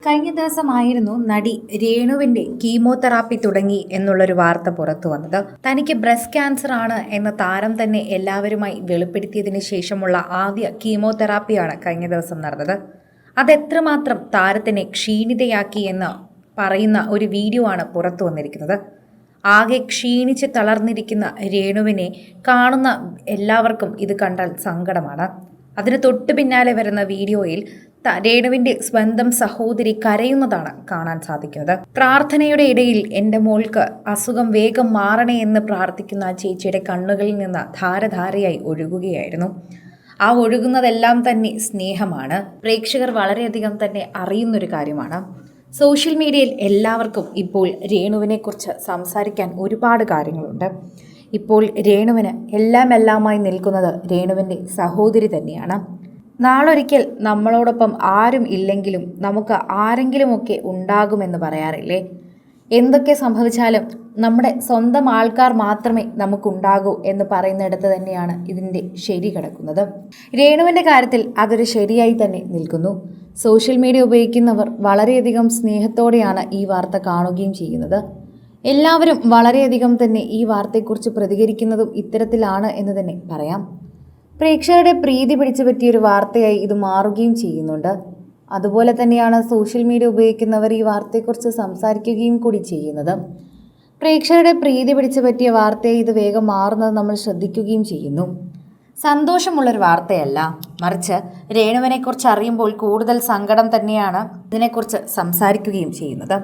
കഴിഞ്ഞ ദിവസമായിരുന്നു നടി രേണുവിന്റെ കീമോതെറാപ്പി തുടങ്ങി എന്നുള്ളൊരു വാർത്ത പുറത്തു വന്നത്. തനിക്ക് ബ്രസ്റ്റ് ക്യാൻസർ ആണ് എന്ന താരം തന്നെ എല്ലാവരുമായി വെളിപ്പെടുത്തിയതിന് ശേഷമുള്ള ആദ്യ കീമോതെറാപ്പിയാണ് കഴിഞ്ഞ ദിവസം നടന്നത്. അതെത്രമാത്രം താരത്തിനെ ക്ഷീണിതയാക്കി എന്ന് പറയുന്ന ഒരു വീഡിയോ ആണ് പുറത്തു വന്നിരിക്കുന്നത്. ആകെ ക്ഷീണിച്ച് തളർന്നിരിക്കുന്ന രേണുവിനെ കാണുന്ന എല്ലാവർക്കും ഇത് കണ്ടാൽ സങ്കടമാണ്. അതിന് തൊട്ടു പിന്നാലെ വരുന്ന വീഡിയോയിൽ രേണുവിന്റെ സ്വന്തം സഹോദരി കരയുന്നതാണ് കാണാൻ സാധിക്കുന്നത്. പ്രാർത്ഥനയുടെ ഇടയിൽ എൻ്റെ മോൾക്ക് അസുഖം വേഗം മാറണേ എന്ന് പ്രാർത്ഥിക്കുന്ന ചേച്ചിയുടെ കണ്ണുകളിൽ നിന്ന് ധാരധാരയായി ഒഴുകുകയായിരുന്നു. ആ ഒഴുകുന്നതെല്ലാം തന്നെ സ്നേഹമാണ്. പ്രേക്ഷകർ വളരെയധികം തന്നെ അറിയുന്നൊരു കാര്യമാണ്. സോഷ്യൽ മീഡിയയിൽ എല്ലാവർക്കും ഇപ്പോൾ രേണുവിനെക്കുറിച്ച് സംസാരിക്കാൻ ഒരുപാട് കാര്യങ്ങളുണ്ട്. ഇപ്പോൾ രേണുവിന് എല്ലാമായി നിൽക്കുന്നത് രേണുവിൻ്റെ സഹോദരി തന്നെയാണ്. നാളൊരിക്കൽ നമ്മളോടൊപ്പം ആരും ഇല്ലെങ്കിലും നമുക്ക് ആരെങ്കിലുമൊക്കെ ഉണ്ടാകുമെന്ന് പറയാറില്ലേ? എന്തൊക്കെ സംഭവിച്ചാലും നമ്മുടെ സ്വന്തം ആൾക്കാർ മാത്രമേ നമുക്കുണ്ടാകൂ എന്ന് പറയുന്നിടത്ത് തന്നെയാണ് ഇതിൻ്റെ ശരി കിടക്കുന്നത്. രേണുവിൻ്റെ കാര്യത്തിൽ അതൊരു ശരിയായി തന്നെ നിൽക്കുന്നു. സോഷ്യൽ മീഡിയ ഉപയോഗിക്കുന്നവർ വളരെയധികം സ്നേഹത്തോടെയാണ് ഈ വാർത്ത കാണുകയും ചെയ്യുന്നത്. എല്ലാവരും വളരെയധികം തന്നെ ഈ വാർത്തയെക്കുറിച്ച് പ്രതികരിക്കുന്നതും ഇത്തരത്തിലാണ് എന്ന് തന്നെ പറയാം. പ്രേക്ഷകരുടെ പ്രീതി പിടിച്ചു പറ്റിയൊരു വാർത്തയായി ഇത് മാറുകയും ചെയ്യുന്നുണ്ട്. അതുപോലെ തന്നെയാണ് സോഷ്യൽ മീഡിയ ഉപയോഗിക്കുന്നവർ ഈ വാർത്തയെക്കുറിച്ച് സംസാരിക്കുകയും കൂടി ചെയ്യുന്നത്. പ്രേക്ഷകരുടെ പ്രീതി പിടിച്ചു പറ്റിയ വാർത്തയായി ഇത് വേഗം മാറുന്നത് നമ്മൾ ശ്രദ്ധിക്കുകയും ചെയ്യുന്നു. സന്തോഷമുള്ളൊരു വാർത്തയല്ല, മറിച്ച് രേണുവിനെക്കുറിച്ച് അറിയുമ്പോൾ കൂടുതൽ സങ്കടം തന്നെയാണ് ഇതിനെക്കുറിച്ച് സംസാരിക്കുകയും ചെയ്യുന്നത്.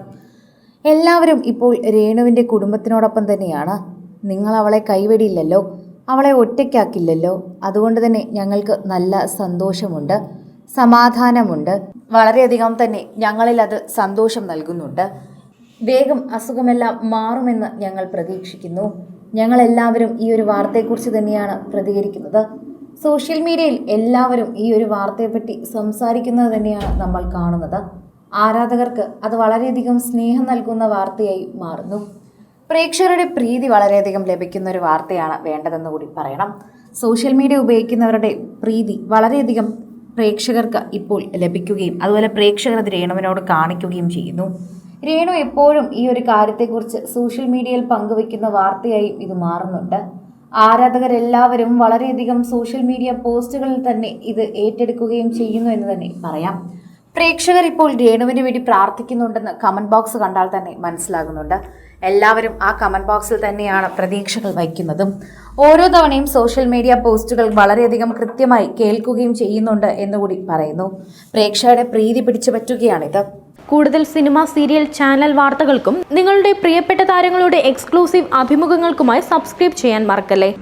എല്ലാവരും ഇപ്പോൾ രേണുവിൻ്റെ കുടുംബത്തിനോടൊപ്പം തന്നെയാണ്. നിങ്ങൾ അവളെ കൈവെടിയില്ലല്ലോ, അവളെ ഒറ്റയ്ക്കാക്കില്ലല്ലോ, അതുകൊണ്ട് തന്നെ ഞങ്ങൾക്ക് നല്ല സന്തോഷമുണ്ട്, സമാധാനമുണ്ട്. വളരെയധികം തന്നെ ഞങ്ങളിൽ അത് സന്തോഷം നൽകുന്നുണ്ട്. വേഗം അസുഖമെല്ലാം മാറുമെന്ന് ഞങ്ങൾ പ്രതീക്ഷിക്കുന്നു. ഞങ്ങളെല്ലാവരും ഈ ഒരു വാർത്തയെക്കുറിച്ച് തന്നെയാണ് പ്രതികരിക്കുന്നത്. സോഷ്യൽ മീഡിയയിൽ എല്ലാവരും ഈ ഒരു വാർത്തയെപ്പറ്റി സംസാരിക്കുന്നത് തന്നെയാണ് നമ്മൾ കാണുന്നത്. ആരാധകർക്ക് അത് വളരെയധികം സ്നേഹം നൽകുന്ന വാർത്തയായി മാറുന്നു. പ്രേക്ഷകരുടെ പ്രീതി വളരെയധികം ലഭിക്കുന്ന ഒരു വാർത്തയാണ് വേണ്ടതെന്ന് കൂടി പറയണം. സോഷ്യൽ മീഡിയ ഉപയോഗിക്കുന്നവരുടെ പ്രീതി വളരെയധികം പ്രേക്ഷകർക്ക് ഇപ്പോൾ ലഭിക്കുകയും അതുപോലെ പ്രേക്ഷകർ അത് രേണുവിനോട് കാണിക്കുകയും ചെയ്യുന്നു. രേണു എപ്പോഴും ഈ ഒരു കാര്യത്തെക്കുറിച്ച് സോഷ്യൽ മീഡിയയിൽ പങ്കുവയ്ക്കുന്ന വാർത്തയായും ഇത് മാറുന്നുണ്ട്. ആരാധകരെല്ലാവരും വളരെയധികം സോഷ്യൽ മീഡിയ പോസ്റ്റുകളിൽ തന്നെ ഇത് ഏറ്റെടുക്കുകയും ചെയ്യുന്നു എന്ന് തന്നെ പറയാം. പ്രേക്ഷകർ ഇപ്പോൾ രേണുവിന് വേണ്ടി പ്രാർത്ഥിക്കുന്നുണ്ടെന്ന് കമന്റ് ബോക്സ് കണ്ടാൽ തന്നെ മനസ്സിലാകുന്നുണ്ട്. എല്ലാവരും ആ കമന്റ് ബോക്സിൽ തന്നെയാണ് പ്രതീക്ഷകൾ വയ്ക്കുന്നതും. ഓരോ തവണയും സോഷ്യൽ മീഡിയ പോസ്റ്റുകൾ വളരെയധികം കൃത്യമായി കേൾക്കുകയും ചെയ്യുന്നുണ്ട് എന്നുകൂടി പറയുന്നു. പ്രേക്ഷകരുടെ പ്രീതി പിടിച്ചു പറ്റുകയാണിത്. കൂടുതൽ സിനിമ, സീരിയൽ, ചാനൽ വാർത്തകൾക്കും നിങ്ങളുടെ പ്രിയപ്പെട്ട താരങ്ങളുടെ എക്സ്ക്ലൂസീവ് അഭിമുഖങ്ങൾക്കുമായി സബ്സ്ക്രൈബ് ചെയ്യാൻ മറക്കല്ലേ.